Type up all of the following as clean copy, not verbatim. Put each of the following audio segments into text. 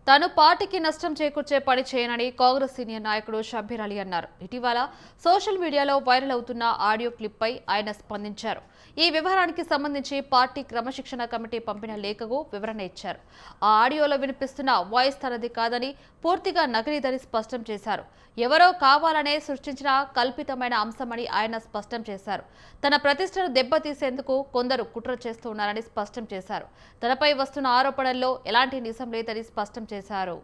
తాను పార్టీకి నష్టం చేకూర్చే పని చేయనని కాంగ్రెస్ సీనియర్ నాయకుడు షబ్బీర్ అలీ అన్నారు. ఇటీవల సోషల్ మీడియాలో వైరల్ అవుతున్న ఆడియో క్లిప్ పై ఆయన స్పందించారు. ఈ వ్యవహారానికి సంబంధించి పార్టీ క్రమశిక్షణ కమిటీ పంపిన లేఖకు వివరణ ఇచ్చారు. ఆ ఆడియోలో వినిపిస్తున్న వాయిస్ తనది కాదని, పూర్తిగా నకిలీదని స్పష్టం చేశారు. ఎవరో కావాలనే సృష్టించిన కల్పితమైన అంశమని ఆయన స్పష్టం చేశారు. తన ప్రతిష్టను దెబ్బతీసేందుకు కొందరు కుట్ర చేస్తున్నారని స్పష్టం చేశారు. తనపై వస్తున్న ఆరోపణల్లో ఎలాంటి నిజం లేదని స్పష్టం చేశారు.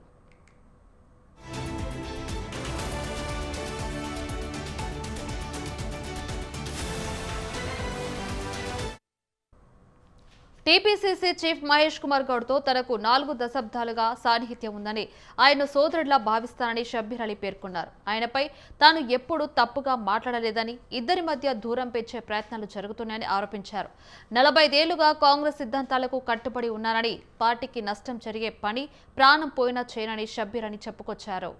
టీపీసీసీ చీఫ్ మహేష్ కుమార్ గౌడ్తో తనకు 4 దశాబ్దాలుగా సాన్నిహిత్యం ఉందని, ఆయన సోదరుడిలా భావిస్తానని షబ్బీర్ అలీ పేర్కొన్నారు. ఆయనపై తాను ఎప్పుడూ తప్పుగా మాట్లాడలేదని, ఇద్దరి మధ్య దూరం పెంచే ప్రయత్నాలు జరుగుతున్నాయని ఆరోపించారు. 45 ఏళ్లుగా కాంగ్రెస్ సిద్ధాంతాలకు కట్టుబడి ఉన్నానని, పార్టీకి నష్టం జరిగే పని ప్రాణం పోయినా చేయనని షబ్బీర్ అలీ చెప్పుకొచ్చారు.